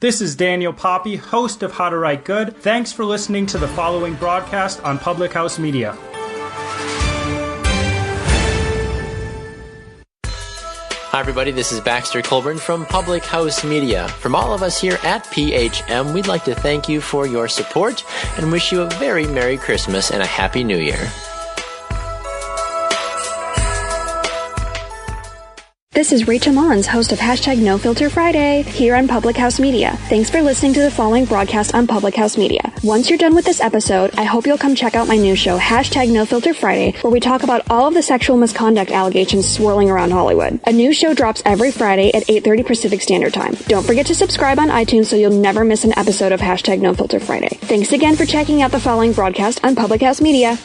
This is Daniel Poppy, host of How to Write Good. Thanks for listening to the following broadcast on Public House Media. Hi everybody, this is Baxter Colburn from Public House Media. From all of us here at PHM, we'd like to thank you for your support and wish you a very Merry Christmas and a Happy New Year. This is Rachel Mullins, host of Hashtag No Filter Friday, here on Public House Media. Thanks for listening to the following broadcast on Public House Media. Once you're done with this episode, I hope you'll come check out my new show, Hashtag No Filter Friday, where we talk about all of the sexual misconduct allegations swirling around Hollywood. A new show drops every Friday at 8:30 Pacific Standard Time. Don't forget to subscribe on iTunes so you'll never miss an episode of Hashtag No Filter Friday. Thanks again for checking out the following broadcast on Public House Media.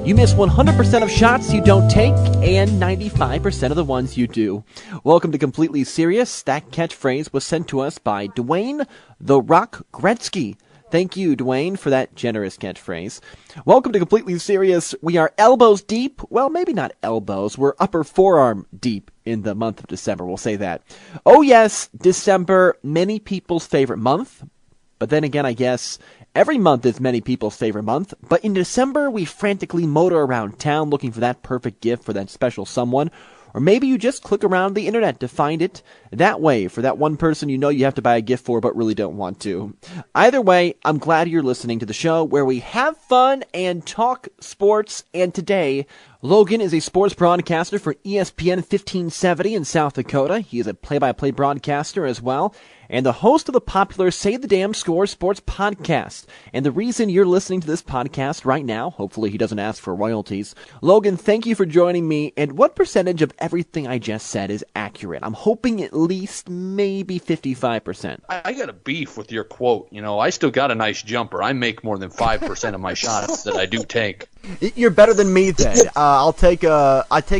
You miss 100% of shots you don't take and 95% of the ones you do. Welcome to Completely Serious. That catchphrase was sent to us by Dwayne "The Rock" Gretzky. Thank you, Dwayne, for that generous catchphrase. Welcome to Completely Serious. We are elbows deep. Well, maybe not elbows. We're upper forearm deep in the month of December. We'll say that. Oh, yes, December, many people's favorite month. But then again, I guess every month is many people's favorite month. But in December, we frantically motor around town looking for that perfect gift for that special someone. Or maybe you just click around the internet to find it that way for that one person you know you have to buy a gift for but really don't want to. Either way, I'm glad you're listening to the show where we have fun and talk sports. And today, Logan is a sports broadcaster for ESPN 1570 in South Dakota. He is a play-by-play broadcaster as well, and the host of the popular Say the Damn Score sports podcast. And the reason you're listening to this podcast right now, hopefully he doesn't ask for royalties. Logan, thank you for joining me. And what percentage of everything I just said is accurate? I'm hoping at least maybe 55%. I got a beef with your quote. You know, I still got a nice jumper. I make more than 5% of my shots that I do take. You're better than me then. I take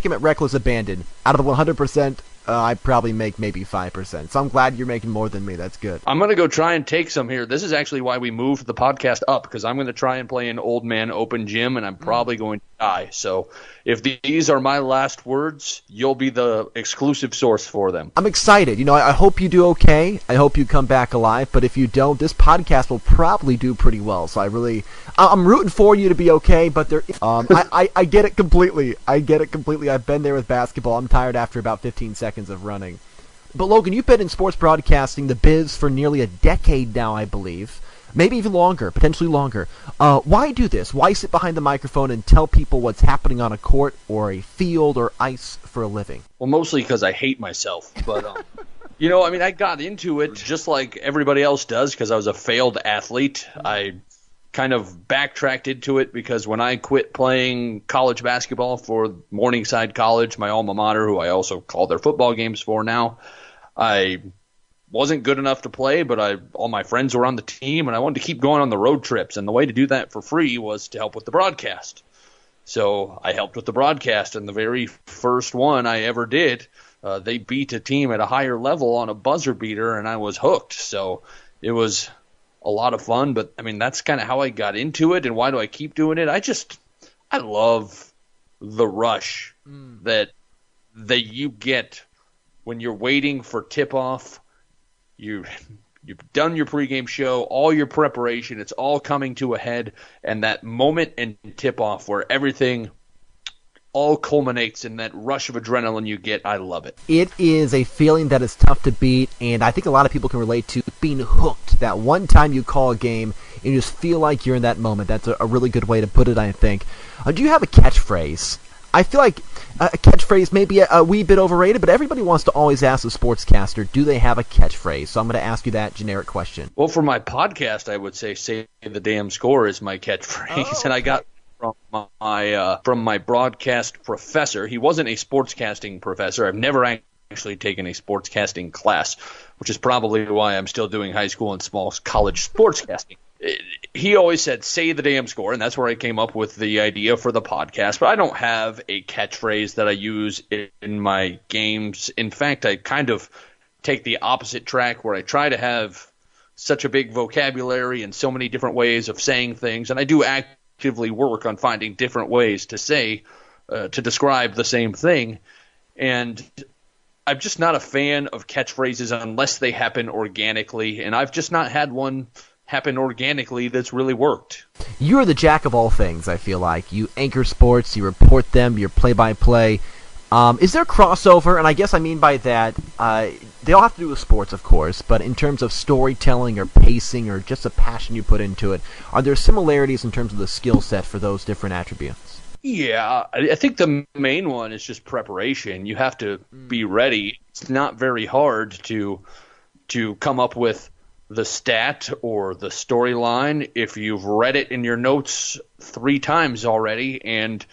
him at reckless abandon. Out of the 100%, I probably make maybe 5%. So I'm glad you're making more than me. That's good. I'm going to go try and take some here. This is actually why we moved the podcast up, because I'm going to try and play an old man open gym, and I'm probably going to die. So if these are my last words, you'll be the exclusive source for them. I'm excited. You know, I hope you do okay. I hope you come back alive. But if you don't, this podcast will probably do pretty well. So I'm rooting for you to be okay. But I get it completely. I've been there with basketball. I'm tired after about 15 seconds of running. But Logan, you've been in sports broadcasting, the biz, for nearly a decade now, I believe. Maybe even longer, potentially longer. Why do this? Why sit behind the microphone and tell people what's happening on a court or a field or ice for a living? Well, mostly because I hate myself. But, you know, I mean, I got into it just like everybody else does because I was a failed athlete. I kind of backtracked into it because when I quit playing college basketball for Morningside College, my alma mater, who I also call their football games for now, I wasn't good enough to play, but all my friends were on the team, and I wanted to keep going on the road trips, and the way to do that for free was to help with the broadcast. So I helped with the broadcast, and the very first one I ever did, they beat a team at a higher level on a buzzer beater, and I was hooked. So it was a lot of fun, but I mean, that's kind of how I got into it. And why do I keep doing it? I love the rush that you get when you're waiting for tip-off. You've done your pregame show, all your preparation, it's all coming to a head, and that moment in tip-off where everything all culminates in that rush of adrenaline you get. I love it. It is a feeling that is tough to beat, and I think a lot of people can relate to being hooked. That one time you call a game and you just feel like you're in that moment. That's a really good way to put it, I think. Do you have a catchphrase? I feel like a catchphrase may be a wee bit overrated, but everybody wants to always ask a sportscaster, do they have a catchphrase? So I'm going to ask you that generic question. Well, for my podcast, I would say the damn score is my catchphrase, and I got from my broadcast professor. He wasn't a sportscasting professor. I've never actually taken a sportscasting class, which is probably why I'm still doing high school and small college sportscasting. He always said, say the damn score, and that's where I came up with the idea for the podcast. But I don't have a catchphrase that I use in my games. In fact, I kind of take the opposite track where I try to have such a big vocabulary and so many different ways of saying things, and I do actively work on finding different ways to say, to describe the same thing. And I'm just not a fan of catchphrases unless they happen organically, and I've just not had one happen organically that's really worked. You're the jack of all things, I feel like. You anchor sports, you report them, you're play-by-play. Is there crossover? And I guess I mean by that, they all have to do with sports, of course, but in terms of storytelling or pacing or just the passion you put into it, are there similarities in terms of the skill set for those different attributes? Yeah, I think the main one is just preparation. You have to be ready. It's not very hard to come up with the stat or the storyline if you've read it in your notes 3 times already and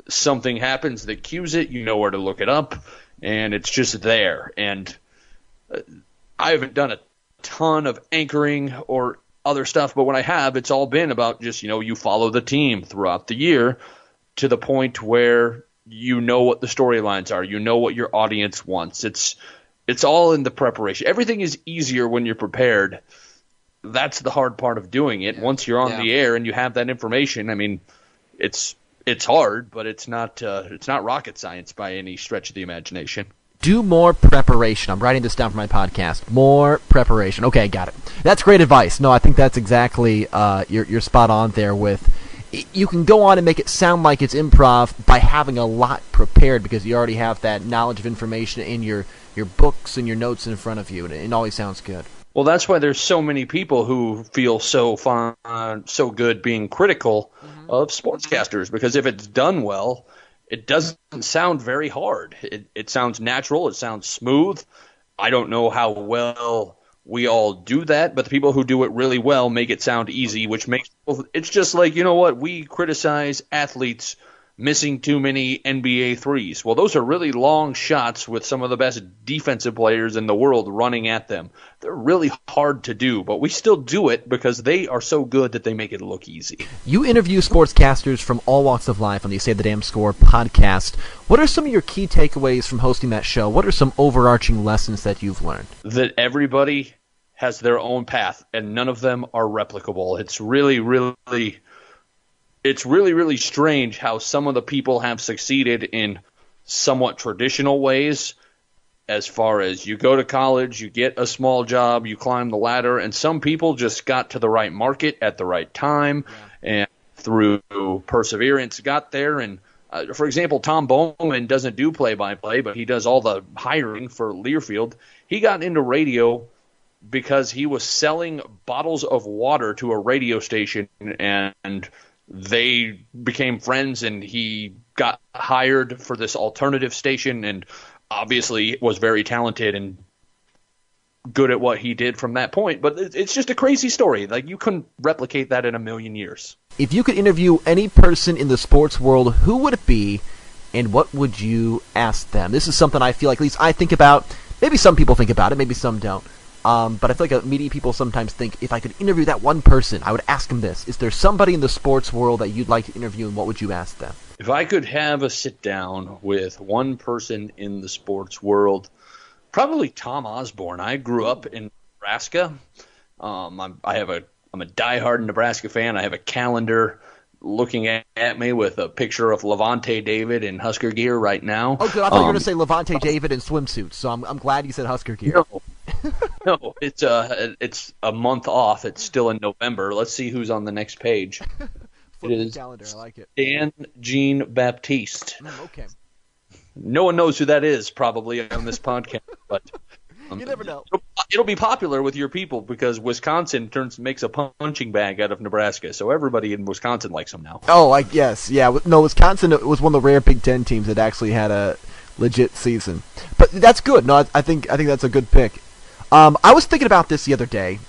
something happens that cues it, you know where to look it up, and it's just there. And I haven't done a ton of anchoring or other stuff, but when I have, it's all been about just, you follow the team throughout the year to the point where you know what the storylines are, you know what your audience wants. It's all in the preparation. Everything is easier when you're prepared. That's the hard part of doing it. Once you're on the air and you have that information, I mean, it's hard, but it's not rocket science by any stretch of the imagination. Do more preparation. I'm writing this down for my podcast. More preparation. Okay, got it. That's great advice. No, I think that's exactly you're spot on there with. You can go on and make it sound like it's improv by having a lot prepared because you already have that knowledge of information in your books and your notes in front of you, and it always sounds good. Well, that's why there's so many people who feel so good being critical of sportscasters, because if it's done well, it doesn't sound very hard. It sounds natural. It sounds smooth. I don't know how well we all do that, but the people who do it really well make it sound easy, which makes it's just like, we criticize athletes missing too many NBA threes. Well, those are really long shots with some of the best defensive players in the world running at them. They're really hard to do, but we still do it because they are so good that they make it look easy. You interview sportscasters from all walks of life on the Say the Damn Score podcast. What are some of your key takeaways from hosting that show? What are some overarching lessons that you've learned? That everybody has their own path, and none of them are replicable. It's really, really strange how some of the people have succeeded in somewhat traditional ways, as far as you go to college, you get a small job, you climb the ladder, and some people just got to the right market at the right time, and through perseverance got there. And for example, Tom Bowman doesn't do play-by-play, but he does all the hiring for Learfield. He got into radio because he was selling bottles of water to a radio station, and they became friends, and he got hired for this alternative station and obviously was very talented and good at what he did from that point. But it's just a crazy story. Like, you couldn't replicate that in a million years. If you could interview any person in the sports world, who would it be, and what would you ask them? This is something I feel like, at least I think about. Maybe some people think about it, maybe some don't. But I feel like media people sometimes think, if I could interview that one person, I would ask them this. Is there somebody in the sports world that you'd like to interview, and what would you ask them? If I could have a sit-down with one person in the sports world, probably Tom Osborne. I grew up in Nebraska. I'm a diehard Nebraska fan. I have a calendar looking at me with a picture of Levante David in Husker gear right now. Oh, good. I thought you were going to say Levante David in swimsuits, so I'm glad you said Husker gear. No, it's a month off. It's still in November. Let's see who's on the next page. Flip the calendar. I like it. Dan Jean Baptiste. Okay. No one knows who that is probably on this podcast, but you never know. It'll be popular with your people because Wisconsin makes a punching bag out of Nebraska, so everybody in Wisconsin likes them now. Oh, yes, yeah. No, Wisconsin was one of the rare Big Ten teams that actually had a legit season, but that's good. No, I think that's a good pick. I was thinking about this the other day,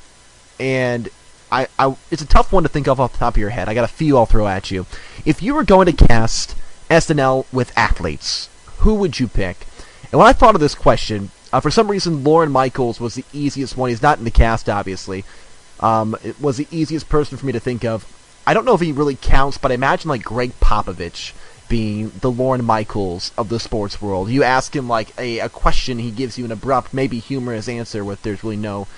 and it's a tough one to think of off the top of your head. I got a few I'll throw at you. If you were going to cast SNL with athletes, who would you pick? And when I thought of this question, for some reason, Lorne Michaels was the easiest one. He's not in the cast, obviously. It was the easiest person for me to think of. I don't know if he really counts, but I imagine like Greg Popovich being the Lorne Michaels of the sports world. You ask him like a question, he gives you an abrupt, maybe humorous answer with there's really no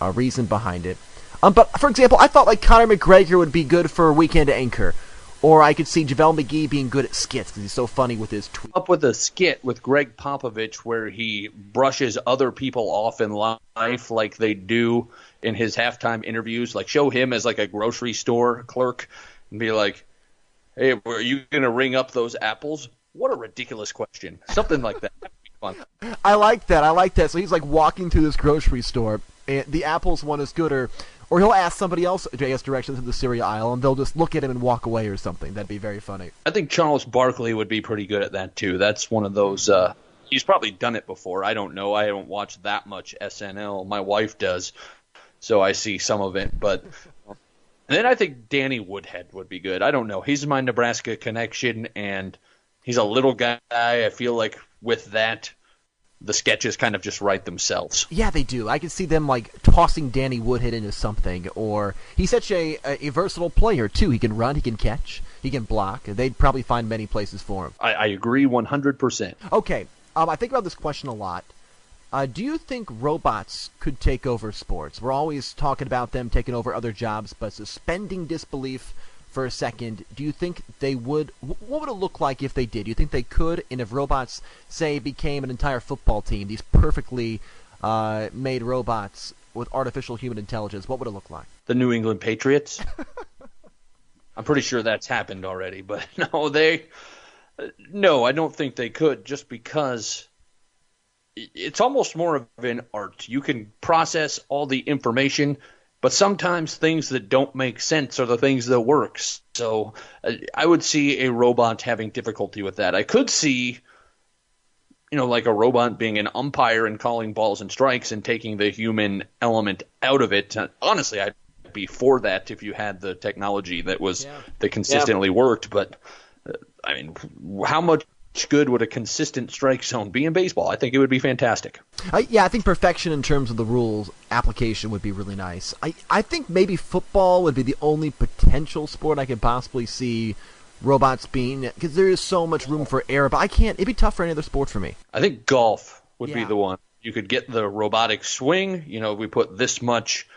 reason behind it. But for example, I thought like Conor McGregor would be good for Weekend Anchor. Or I could see JaVale McGee being good at skits because he's so funny with his tweets. Up with a skit with Greg Popovich where he brushes other people off in life like they do in his halftime interviews. Like, show him as like a grocery store clerk and be like, hey, are you going to ring up those apples? What a ridiculous question. Something like that. That'd be fun. I like that. So he's like walking through this grocery store, and the apples one is good, or he'll ask somebody else, JS, directions in the cereal aisle, and they'll just look at him and walk away or something. That'd be very funny. I think Charles Barkley would be pretty good at that, too. That's one of those he's probably done it before. I don't know. I haven't watched that much SNL. My wife does, so I see some of it. But and then I think Danny Woodhead would be good. I don't know. He's my Nebraska connection, and he's a little guy. I feel like with that, the sketches kind of just write themselves. Yeah, they do. I can see them like tossing Danny Woodhead into something, or he's such a versatile player, too. He can run, he can catch, he can block. They'd probably find many places for him. I agree 100%. Okay, I think about this question a lot. Do you think robots could take over sports? We're always talking about them taking over other jobs, but suspending disbelief for a second, do you think they would? What would it look like if they did? Do you think they could? And if robots, say, became an entire football team, these perfectly made robots with artificial human intelligence, what would it look like? The New England Patriots? I'm pretty sure that's happened already, but no, I don't think they could, just because it's almost more of an art. You can process all the information, but sometimes things that don't make sense are the things that work. So I would see a robot having difficulty with that. I could see, like a robot being an umpire and calling balls and strikes and taking the human element out of it. Honestly, I'd be for that if you had the technology that consistently worked. But I mean, how much good would a consistent strike zone be in baseball? I think it would be fantastic. I think perfection in terms of the rules application would be really nice. I think maybe football would be the only potential sport I could possibly see robots being, because there is so much room for error, but it'd be tough for any other sport for me. I think golf would be the one. You could get the robotic swing, we put this much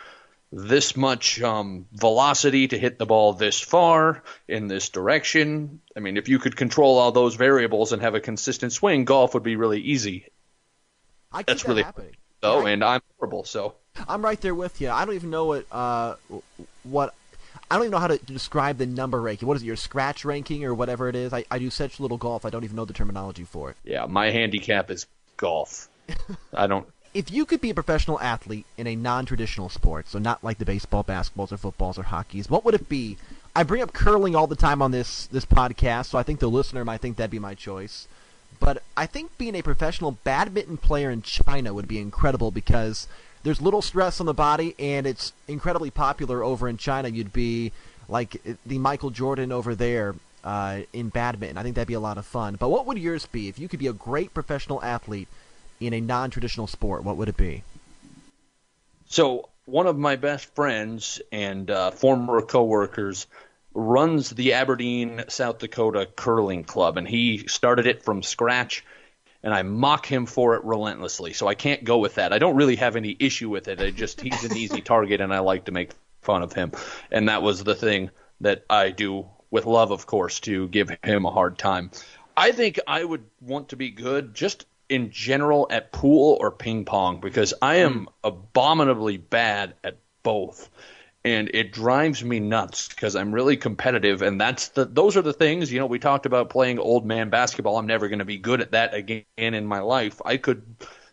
velocity to hit the ball this far in this direction. I mean, if you could control all those variables and have a consistent swing, golf would be really easy. That's really happening. And I'm horrible. So I'm right there with you. I don't even know what I don't even know how to describe the number ranking. What is it, your scratch ranking or whatever it is? I do such little golf, I don't even know the terminology for it. Yeah, my handicap is golf. I don't. If you could be a professional athlete in a non-traditional sport, so not like the baseball, basketballs, or footballs, or hockeys, what would it be? I bring up curling all the time on this podcast, so I think the listener might think that'd be my choice. But I think being a professional badminton player in China would be incredible because there's little stress on the body, and it's incredibly popular over in China. You'd be like the Michael Jordan over there in badminton. I think that'd be a lot of fun. But what would yours be? If you could be a great professional athlete in a non-traditional sport, what would it be? So one of my best friends and former coworkers runs the Aberdeen, South Dakota curling club, and he started it from scratch, and I mock him for it relentlessly. So I can't go with that. I don't really have any issue with it. He's an easy target, and I like to make fun of him. And that was the thing that I do with love, of course, to give him a hard time. I think I would want to be good just in general at pool or ping pong because I am abominably bad at both. And it drives me nuts because I'm really competitive, and those are the things, we talked about playing old man basketball. I'm never going to be good at that again in my life. I could,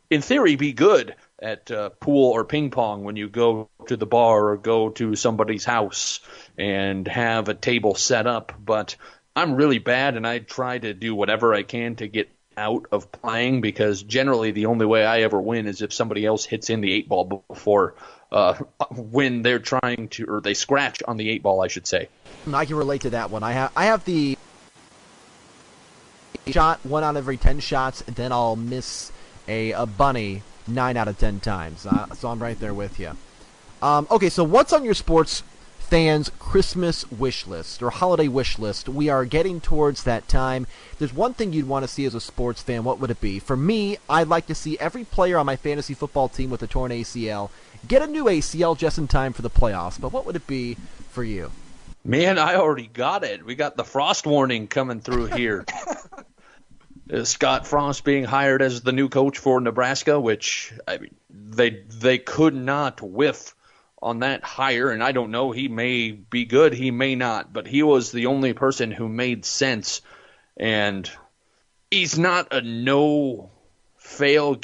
in theory, be good at pool or ping pong when you go to the bar or go to somebody's house and have a table set up, but I'm really bad, and I try to do whatever I can to get out of playing because generally the only way I ever win is if somebody else hits in the 8-ball before when they're trying to, or they scratch on the 8-ball, I should say. I can relate to that one. I have the shot 1 out of every 10 shots, and then I'll miss a bunny 9 out of 10 times. So I'm right there with you. Okay, so what's on your sports fans' Christmas wish list or holiday wish list? We are getting towards that time. There's one thing you'd want to see as a sports fan. What would it be? For me, I'd like to see every player on my fantasy football team with a torn ACL get a new ACL just in time for the playoffs. But what would it be for you? Man, I already got it. We got the frost warning coming through here. Scott Frost being hired as the new coach for Nebraska, which I mean, they could not whiff on that hire, and I don't know, he may be good, he may not, but he was the only person who made sense, and he's not a no-fail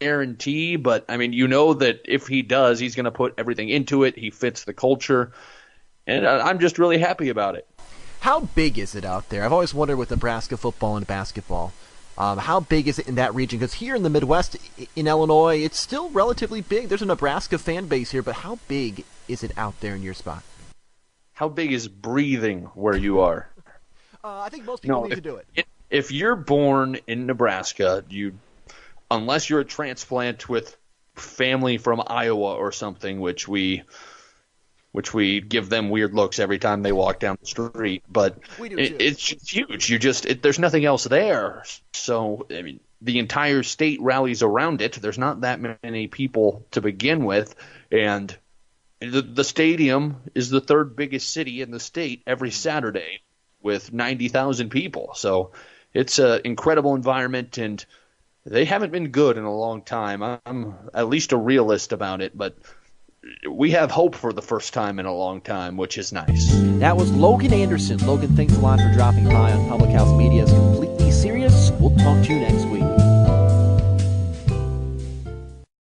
guarantee, but I mean, you know that if he does, he's going to put everything into it, he fits the culture, and I'm just really happy about it. How big is it out there? I've always wondered with Nebraska football and basketball. How big is it in that region? Because here in the Midwest, in Illinois, it's still relatively big. There's a Nebraska fan base here, but how big is it out there in your spot? How big is breathing where you are? I think most people need to do it. If you're born in Nebraska, unless you're a transplant with family from Iowa or something, which we give them weird looks every time they walk down the street, but it's huge. There's nothing else there. So, I mean, the entire state rallies around it. There's not that many people to begin with, and the stadium is the third biggest city in the state every Saturday with 90,000 people. So it's an incredible environment, and they haven't been good in a long time. I'm at least a realist about it, but we have hope for the first time in a long time, which is nice. That was Logan Anderson. Logan, thanks a lot for dropping by on Public House Media's Completely Serious. We'll talk to you next week.